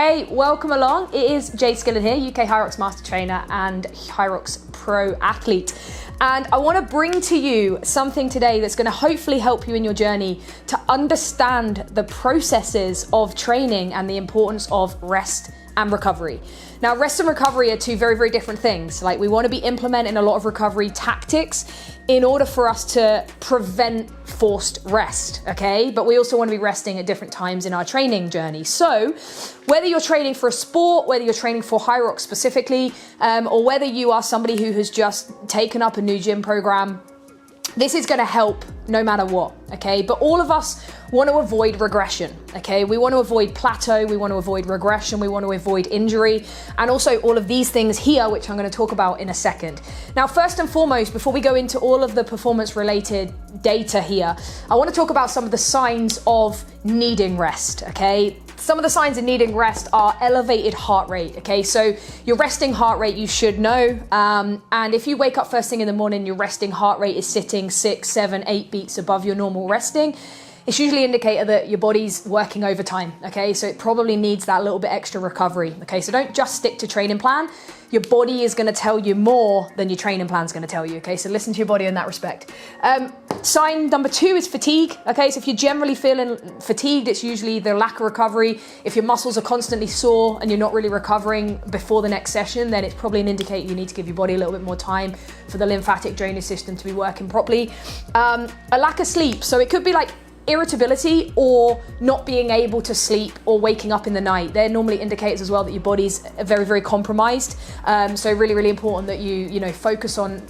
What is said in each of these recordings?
Hey, welcome along. It is Jade Skillen here, UK Hyrox Master Trainer and Hyrox Pro Athlete. And I want to bring to you something today that's going to hopefully help you in your journey to understand the processes of training and the importance of rest and recovery. Now, rest and recovery are two very, very different things. Like, we want to be implementing a lot of recovery tactics in order for us to prevent forced rest, okay? But we also want to be resting at different times in our training journey. So whether you're training for a sport, whether you're training for Hyrox specifically, or whether you are somebody who has just taken up a new gym program, this is going to help no matter what, okay? But all of us want to avoid regression, okay? We want to avoid plateau, we want to avoid regression, we want to avoid injury, and also all of these things here, which I'm going to talk about in a second. Now, first and foremost, before we go into all of the performance-related data here, I want to talk about some of the signs of needing rest, okay? Some of the signs of needing rest are elevated heart rate, okay? So your resting heart rate, you should know. And if you wake up first thing in the morning, your resting heart rate is sitting 6, 7, 8 beats above your normal resting, it's usually an indicator that your body's working overtime, okay? So it probably needs that little bit extra recovery, okay? So don't just stick to training plan. Your body is gonna tell you more than your training plan's gonna tell you, okay? So listen to your body in that respect. Sign number 2 is fatigue, okay? So if you're generally feeling fatigued, it's usually the lack of recovery. If your muscles are constantly sore and you're not really recovering before the next session, then it's probably an indicator you need to give your body a little bit more time for the lymphatic drainage system to be working properly. A lack of sleep, so it could be like irritability or not being able to sleep or waking up in the night. They're normally indicators as well that your body's very, very compromised. So really, really important that you focus on,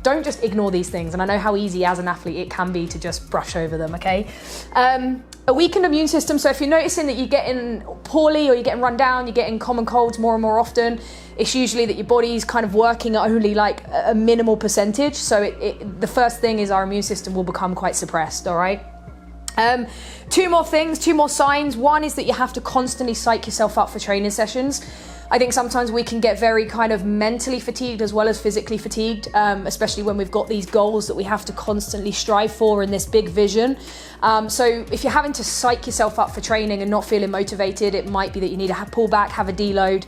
don't just ignore these things. And I know how easy as an athlete it can be to just brush over them, okay? A weakened immune system. So if you're noticing that you're getting poorly or you're getting run down, you're getting common colds more and more often, it's usually that your body's kind of working at only like a minimal percentage. So the first thing is our immune system will become quite suppressed, all right? 2 more signs. One is that you have to constantly psych yourself up for training sessions. I think sometimes we can get very kind of mentally fatigued as well as physically fatigued, especially when we've got these goals that we have to constantly strive for in this big vision. So if you're having to psych yourself up for training and not feeling motivated, it might be that you need to pull back, have a deload,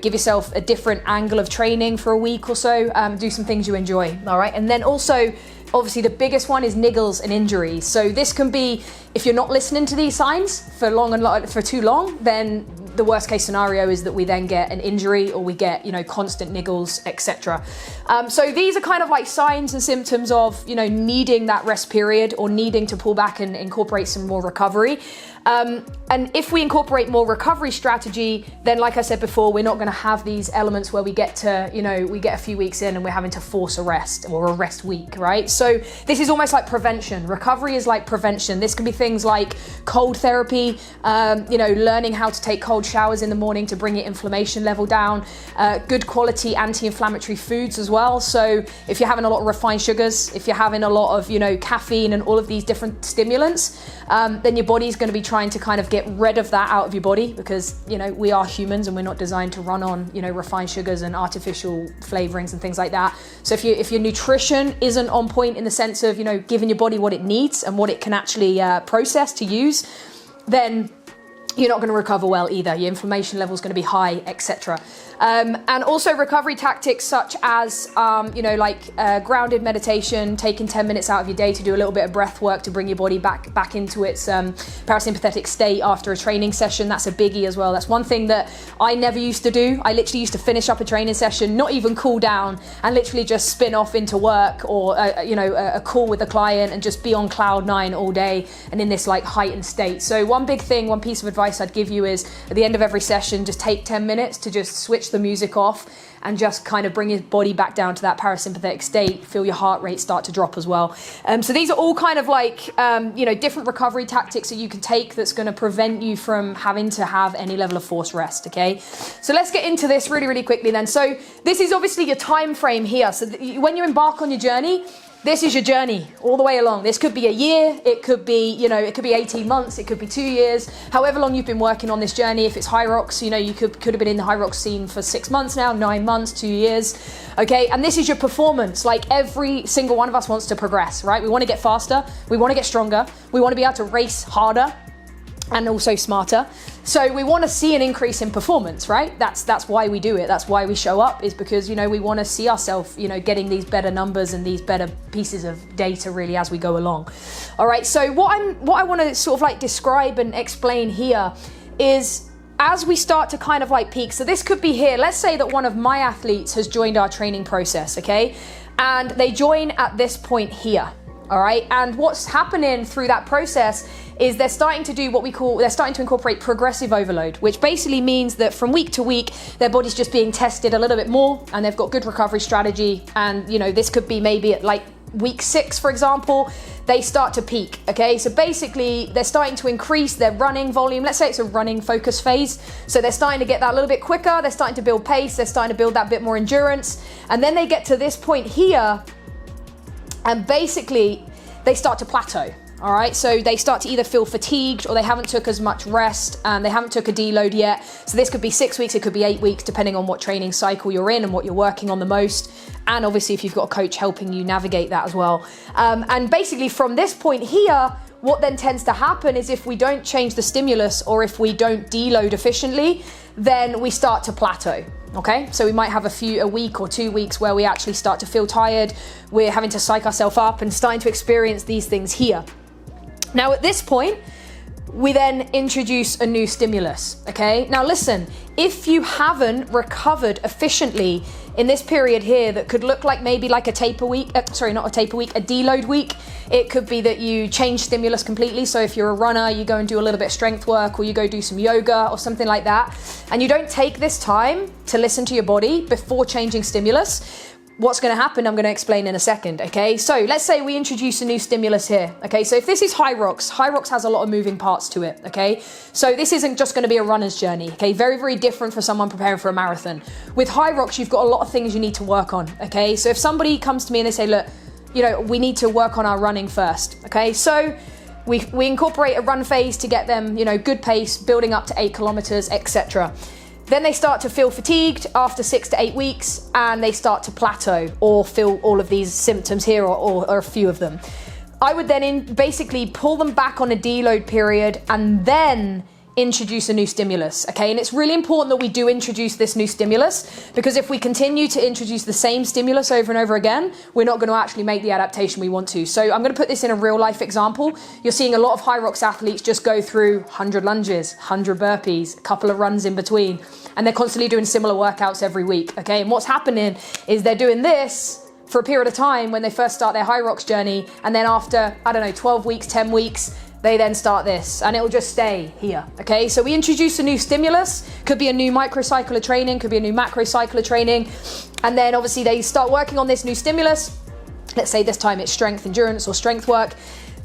give yourself a different angle of training for a week or so, do some things you enjoy, all right? And then also, obviously the biggest one is niggles and injuries. So this can be, if you're not listening to these signs for too long, then the worst case scenario is that we then get an injury or we get, constant niggles, etc. So these are kind of like signs and symptoms of, needing that rest period or needing to pull back and incorporate some more recovery. And if we incorporate more recovery strategy, then like I said before, we're not going to have these elements where we get to, we get a few weeks in and we're having to force a rest or a rest week, right? So this is almost like prevention. Recovery is like prevention. This can be things like cold therapy, learning how to take cold showers in the morning to bring your inflammation level down, good quality anti-inflammatory foods as well. So if you're having a lot of refined sugars, if you're having a lot of, caffeine and all of these different stimulants, then your body's going to be trying to kind of get rid of that out of your body because, we are humans and we're not designed to run on, refined sugars and artificial flavorings and things like that. So if your nutrition isn't on point in the sense of, giving your body what it needs and what it can actually process to use, then you're not going to recover well either. Your inflammation level is going to be high, etc. And also recovery tactics such as, grounded meditation, taking 10 minutes out of your day to do a little bit of breath work to bring your body back into its parasympathetic state after a training session. That's a biggie as well. That's one thing that I never used to do. I literally used to finish up a training session, not even cool down, and literally just spin off into work or, a call with a client and just be on cloud 9 all day and in this like heightened state. So one piece of advice I'd give you is at the end of every session, just take 10 minutes to just switch the music off and just kind of bring your body back down to that parasympathetic state, feel your heart rate start to drop as well. So these are all kind of like, different recovery tactics that you can take that's going to prevent you from having to have any level of forced rest, okay? So let's get into this really, really quickly then. So this is obviously your time frame here. So when you embark on your journey, this is your journey all the way along. This could be a year, it could be, it could be 18 months, it could be 2 years, however long you've been working on this journey. If it's Hyrox, you could have been in the Hyrox scene for 6 months now, 9 months, 2 years, okay? And this is your performance. Like every single one of us wants to progress, right? We want to get faster, we want to get stronger, we want to be able to race harder. and also smarter. So we want to see an increase in performance, right? That's why we do it. That's why we show up, is because, we want to see ourselves, getting these better numbers and these better pieces of data really as we go along. All right. So what I want to sort of like describe and explain here is, as we start to kind of like peak. So this could be here. Let's say that one of my athletes has joined our training process. Okay. And they join at this point here. All right. And what's happening through that process is they're starting to incorporate progressive overload, which basically means that from week to week, their body's just being tested a little bit more, and they've got good recovery strategy. And, this could be maybe at like week 6, for example, they start to peak. Okay. So basically they're starting to increase their running volume. Let's say it's a running focus phase. So they're starting to get that a little bit quicker. They're starting to build pace. They're starting to build that bit more endurance. And then they get to this point here, and basically they start to plateau. All right, so they start to either feel fatigued, or they haven't took as much rest, and they haven't took a deload yet. So this could be 6 weeks, it could be 8 weeks, depending on what training cycle you're in and what you're working on the most. And obviously if you've got a coach helping you navigate that as well. And basically from this point here, what then tends to happen is, if we don't change the stimulus, or if we don't deload efficiently, then we start to plateau. Okay, so we might have a week or 2 weeks where we actually start to feel tired. We're having to psych ourselves up and starting to experience these things here. Now at this point, we then introduce a new stimulus. Okay, now listen, if you haven't recovered efficiently in this period here, that could look like maybe like a deload week. It could be that you change stimulus completely. So if you're a runner, you go and do a little bit of strength work, or you go do some yoga or something like that, and you don't take this time to listen to your body before changing stimulus. What's going to happen, I'm going to explain in a second. Okay, so let's say we introduce a new stimulus here. Okay, so if this is Hyrox has a lot of moving parts to it. Okay, so this isn't just going to be a runner's journey. Okay, very, very different for someone preparing for a marathon. With Hyrox, you've got a lot of things you need to work on. Okay, so if somebody comes to me and they say, look, we need to work on our running first. Okay, so we incorporate a run phase to get them, good pace, building up to 8 kilometers, etc. Then they start to feel fatigued after 6 to 8 weeks, and they start to plateau or feel all of these symptoms here, or a few of them. I would then basically pull them back on a deload period, and then introduce a new stimulus. Okay, and it's really important that we do introduce this new stimulus, because if we continue to introduce the same stimulus over and over again, we're not going to actually make the adaptation we want to. So I'm going to put this in a real life example. You're seeing a lot of Hyrox athletes just go through 100 lunges, 100 burpees, a couple of runs in between, and they're constantly doing similar workouts every week. Okay, and what's happening is they're doing this for a period of time when they first start their Hyrox journey, and then after, 12 weeks, 10 weeks, they then start this, and it will just stay here. Okay, so we introduce a new stimulus. Could be a new microcycle of training, could be a new macrocycle of training, and then obviously they start working on this new stimulus. Let's say this time it's strength endurance or strength work.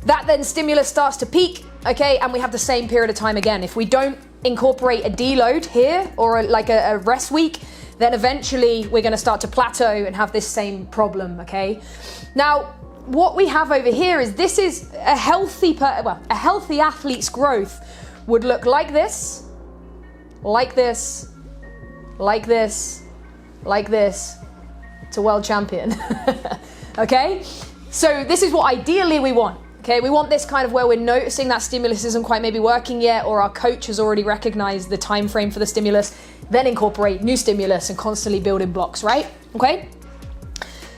That then stimulus starts to peak. Okay, and we have the same period of time again. If we don't incorporate a deload here, or a rest week, then eventually we're going to start to plateau and have this same problem. Okay, now what we have over here is, this is a healthy athlete's growth would look like this, like this, like this, like this, to world champion. Okay, so this is what ideally we want. Okay, we want this kind of where we're noticing that stimulus isn't quite maybe working yet, or our coach has already recognized the time frame for the stimulus, then incorporate new stimulus and constantly building blocks, right? Okay.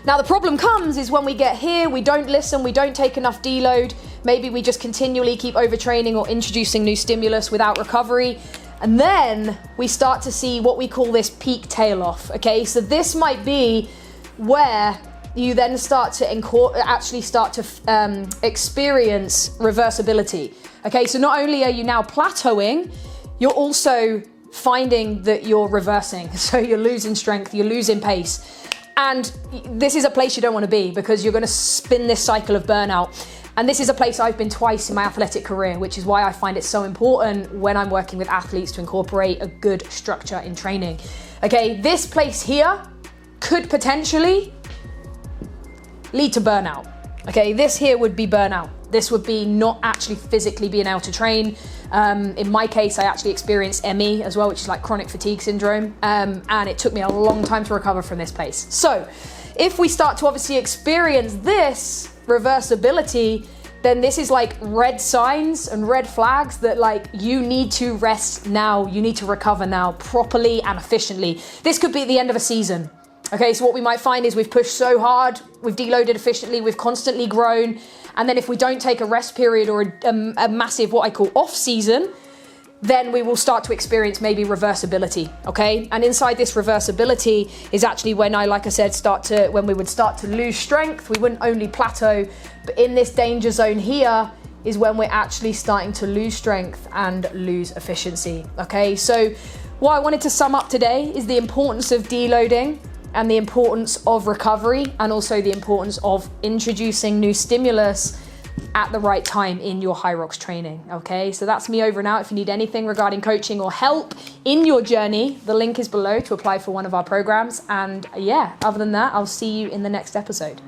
Now the problem comes is when we get here, we don't listen, we don't take enough deload, maybe we just continually keep overtraining or introducing new stimulus without recovery, and then we start to see what we call this peak tail off. Okay, so this might be where you then start to experience reversibility. Okay, so not only are you now plateauing, you're also finding that you're reversing. So you're losing strength, you're losing pace. And this is a place you don't want to be, because you're going to spin this cycle of burnout. And this is a place I've been twice in my athletic career, which is why I find it so important when I'm working with athletes to incorporate a good structure in training. Okay, this place here could potentially lead to burnout. Okay, this here would be burnout. This would be not actually physically being able to train. In my case, I actually experienced ME as well, which is like chronic fatigue syndrome. And it took me a long time to recover from this place. So if we start to obviously experience this reversibility, then this is like red signs and red flags that like you need to rest now, you need to recover now properly and efficiently. This could be at the end of a season. Okay, so what we might find is we've pushed so hard, we've deloaded efficiently, we've constantly grown, and then if we don't take a rest period or a massive, what I call off season, then we will start to experience maybe reversibility, okay? And inside this reversibility is actually when like I said, when we would start to lose strength. We wouldn't only plateau, but in this danger zone here is when we're actually starting to lose strength and lose efficiency, okay? So what I wanted to sum up today is the importance of deloading and the importance of recovery, and also the importance of introducing new stimulus at the right time in your Hyrox training, okay? So that's me over and out. If you need anything regarding coaching or help in your journey, the link is below to apply for one of our programs. And yeah, other than that, I'll see you in the next episode.